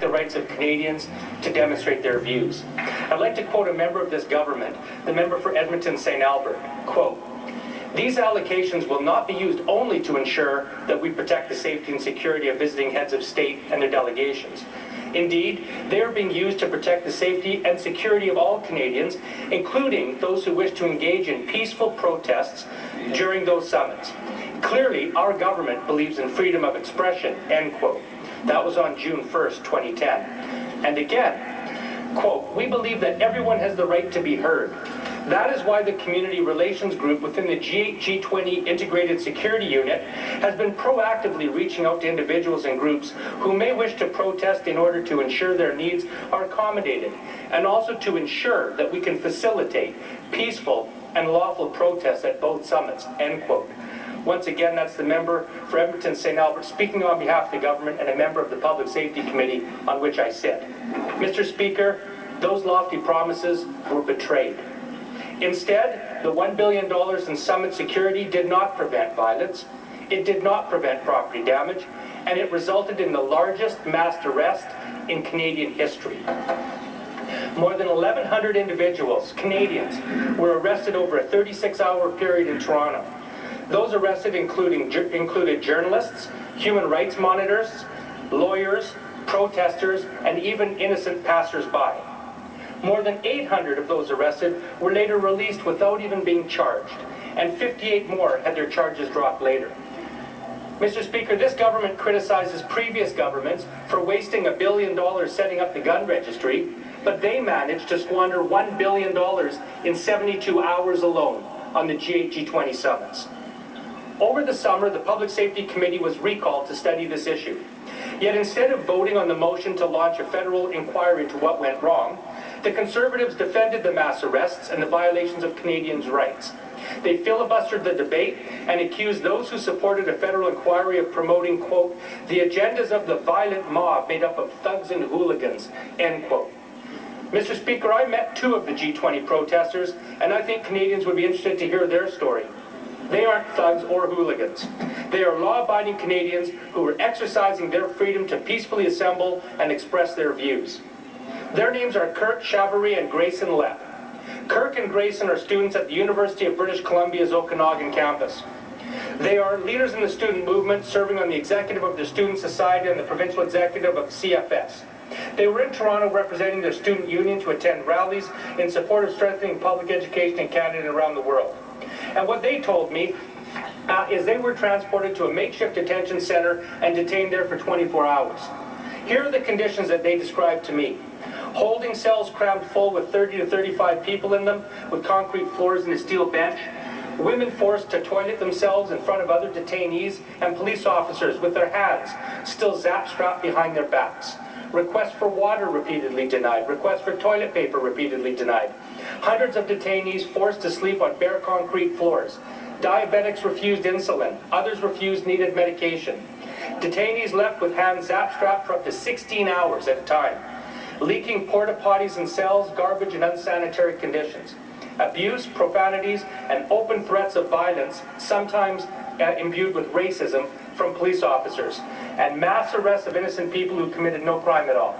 the rights of Canadians to demonstrate their views. I'd like to quote a member of this government, the member for Edmonton St. Albert, quote, "These allocations will not be used only to ensure that we protect the safety and security of visiting heads of state and their delegations. Indeed, they are being used to protect the safety and security of all Canadians, including those who wish to engage in peaceful protests during those summits. Clearly, our government believes in freedom of expression," end quote. That was on June 1st, 2010. And again, quote, "We believe that everyone has the right to be heard. That is why the Community Relations Group within the G8 G20 Integrated Security Unit has been proactively reaching out to individuals and groups who may wish to protest in order to ensure their needs are accommodated, and also to ensure that we can facilitate peaceful and lawful protests at both summits," end quote. Once again, that's the member for Edmonton St. Albert speaking on behalf of the government and a member of the Public Safety Committee on which I sit. Mr. Speaker, those lofty promises were betrayed. Instead, the $1 billion in summit security did not prevent violence, it did not prevent property damage, and it resulted in the largest mass arrest in Canadian history. More than 1,100 individuals, Canadians, were arrested over a 36-hour period in Toronto. Those arrested included journalists, human rights monitors, lawyers, protesters, and even innocent passers-by. More than 800 of those arrested were later released without even being charged, and 58 more had their charges dropped later. Mr. Speaker, this government criticizes previous governments for wasting $1 billion setting up the gun registry, but they managed to squander $1 billion in 72 hours alone on the G8 G20 summits. Over the summer, the Public Safety Committee was recalled to study this issue. Yet instead of voting on the motion to launch a federal inquiry into what went wrong, the Conservatives defended the mass arrests and the violations of Canadians' rights. They filibustered the debate and accused those who supported a federal inquiry of promoting, quote, "the agendas of the violent mob made up of thugs and hooligans," end quote. Mr. Speaker, I met 2 of the G20 protesters, and I think Canadians would be interested to hear their story. They aren't thugs or hooligans. They are law-abiding Canadians who are exercising their freedom to peacefully assemble and express their views. Their names are Kirk Chavarie and Grayson Lepp. Kirk and Grayson are students at the University of British Columbia's Okanagan campus. They are leaders in the student movement, serving on the executive of the Student Society and the provincial executive of CFS. They were in Toronto representing their student union to attend rallies in support of strengthening public education in Canada and around the world. And what they told me is they were transported to a makeshift detention center and detained there for 24 hours. Here are the conditions that they described to me. Holding cells crammed full with 30 to 35 people in them, with concrete floors and a steel bench. Women forced to toilet themselves in front of other detainees, and police officers with their hands still strapped behind their backs. Requests for water repeatedly denied. Requests for toilet paper repeatedly denied. Hundreds of detainees forced to sleep on bare concrete floors. Diabetics refused insulin. Others refused needed medication. Detainees left with hands strapped for up to 16 hours at a time. Leaking porta potties in cells, garbage and unsanitary conditions. Abuse, profanities, and open threats of violence, sometimes imbued with racism, from police officers, and mass arrests of innocent people who committed no crime at all.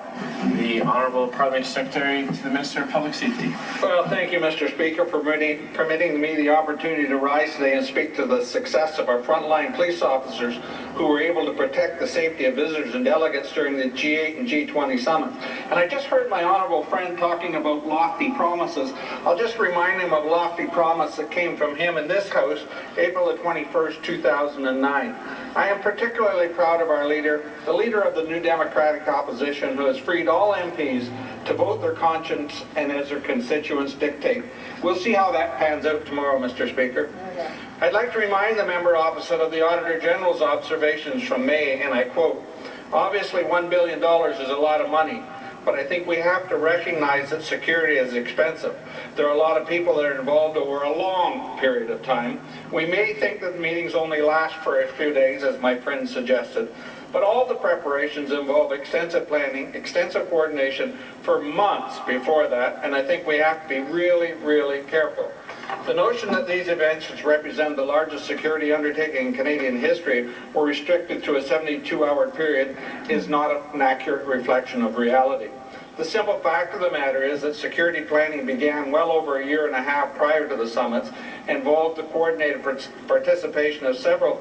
The Honourable Parliamentary Secretary to the Minister of Public Safety. Well, thank you, Mr. Speaker, for permitting me the opportunity to rise today and speak to the success of our frontline police officers who were able to protect the safety of visitors and delegates during the G8 and G20 summit. And I just heard my honourable friend talking about lofty promises. I'll just remind him of a lofty promise that came from him in this House, April the 21st, 2009. I am particularly proud of our leader, the leader of the New Democratic Opposition, who has freed all MPs to vote their conscience and as their constituents dictate. We'll see how that pans out tomorrow, Mr. Speaker. I'd like to remind the member opposite of the Auditor General's observations from May, and I quote, "Obviously $1 billion is a lot of money, but I think we have to recognize that security is expensive. There are a lot of people that are involved over a long period of time. We may think that the meetings only last for a few days, as my friend suggested, but all the preparations involve extensive planning, extensive coordination for months before that, and I think we have to be really, really careful. The notion that these events, which represent the largest security undertaking in Canadian history, were restricted to a 72-hour period is not an accurate reflection of reality. The simple fact of the matter is that security planning began well over a year and a half prior to the summits, involved the coordinated participation of several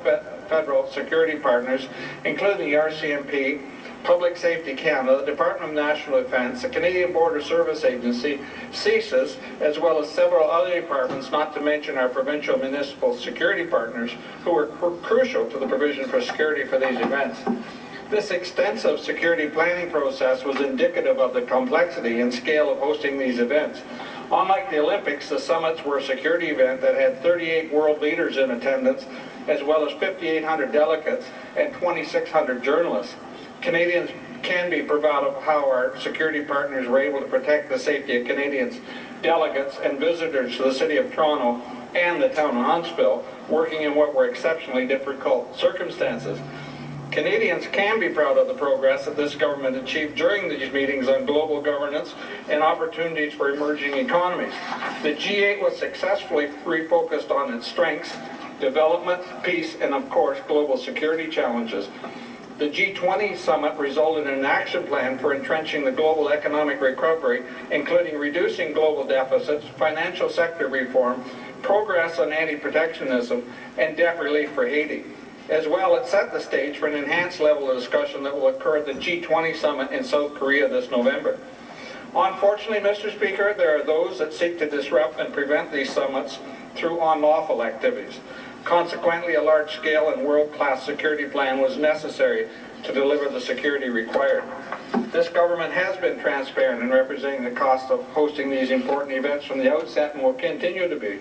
federal security partners, including the RCMP, Public Safety Canada, the Department of National Defence, the Canadian Border Service Agency, CSIS, as well as several other departments, not to mention our provincial municipal security partners, who were crucial to the provision for security for these events. This extensive security planning process was indicative of the complexity and scale of hosting these events. Unlike the Olympics, the summits were a security event that had 38 world leaders in attendance, as well as 5,800 delegates and 2,600 journalists. Canadians can be proud of how our security partners were able to protect the safety of Canadians, delegates, and visitors to the City of Toronto and the town of Huntsville, working in what were exceptionally difficult circumstances. Canadians can be proud of the progress that this government achieved during these meetings on global governance and opportunities for emerging economies. The G8 was successfully refocused on its strengths, development, peace, and of course, global security challenges. The G20 summit resulted in an action plan for entrenching the global economic recovery, including reducing global deficits, financial sector reform, progress on anti-protectionism, and debt relief for Haiti. As well, it set the stage for an enhanced level of discussion that will occur at the G20 summit in South Korea this November. Unfortunately, Mr. Speaker, there are those that seek to disrupt and prevent these summits through unlawful activities. Consequently, a large-scale and world-class security plan was necessary to deliver the security required. This government has been transparent in representing the cost of hosting these important events from the outset and will continue to be.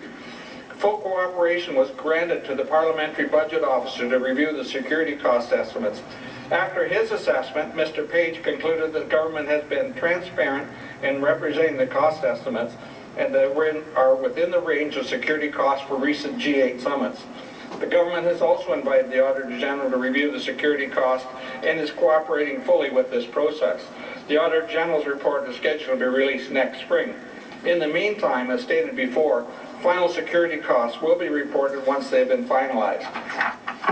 Full cooperation was granted to the Parliamentary Budget Officer to review the security cost estimates. After his assessment, Mr. Page concluded that the government has been transparent in representing the cost estimates and that are within the range of security costs for recent G8 summits. The government has also invited the Auditor General to review the security cost and is cooperating fully with this process. The Auditor General's report is scheduled to be released next spring. In the meantime, as stated before, final security costs will be reported once they have been finalized.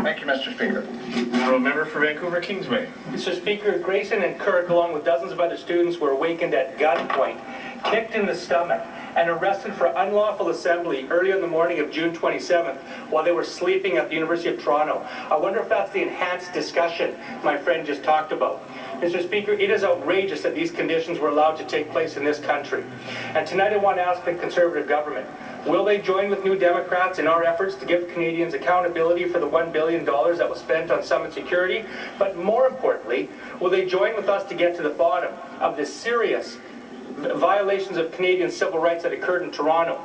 Thank you, Mr. Speaker. Honourable Member for Vancouver Kingsway. Mr. Speaker, Grayson and Kirk, along with dozens of other students, were awakened at gunpoint, kicked in the stomach, and arrested for unlawful assembly early on the morning of June 27th while they were sleeping at the University of Toronto. I wonder if that's the enhanced discussion my friend just talked about. Mr. Speaker, it is outrageous that these conditions were allowed to take place in this country. And tonight I want to ask the Conservative government, will they join with New Democrats in our efforts to give Canadians accountability for the $1 billion that was spent on summit security? But more importantly, will they join with us to get to the bottom of the serious violations of Canadian civil rights that occurred in Toronto?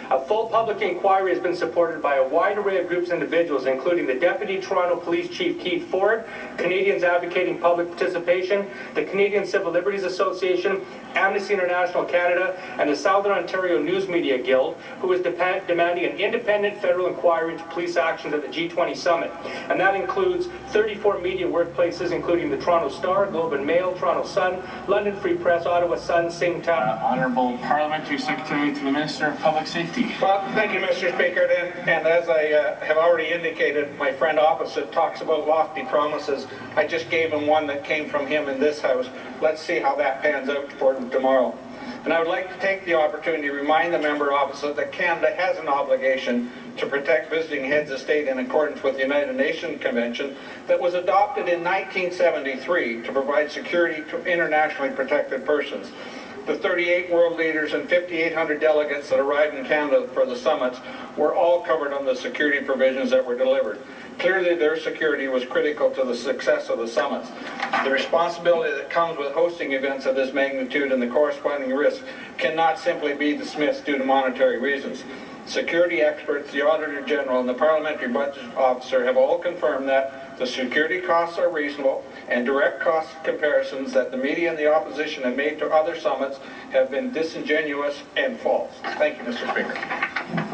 A full public inquiry has been supported by a wide array of groups and individuals, including the Deputy Toronto Police Chief Keith Ford, Canadians Advocating Public Participation, the Canadian Civil Liberties Association, Amnesty International Canada, and the Southern Ontario News Media Guild, who is demanding an independent federal inquiry into police actions at the G20 summit. And that includes 34 media workplaces, including the Toronto Star, Globe and Mail, Toronto Sun, London Free Press, Ottawa Sun, Singtown. Honourable Parliamentary Secretary to the Minister of Public Safety. Well, thank you, Mr. Speaker. And as I have already indicated, my friend opposite talks about lofty promises. I just gave him one that came from him in this House. Let's see how that pans out for him tomorrow. And I would like to take the opportunity to remind the member opposite that Canada has an obligation to protect visiting heads of state in accordance with the United Nations Convention that was adopted in 1973 to provide security to internationally protected persons. The 38 world leaders and 5,800 delegates that arrived in Canada for the summits were all covered on the security provisions that were delivered. Clearly, their security was critical to the success of the summits. The responsibility that comes with hosting events of this magnitude and the corresponding risk cannot simply be dismissed due to monetary reasons. Security experts, the Auditor General, and the Parliamentary Budget Officer have all confirmed that the security costs are reasonable, and direct cost comparisons that the media and the opposition have made to other summits have been disingenuous and false. Thank you, Mr. Speaker.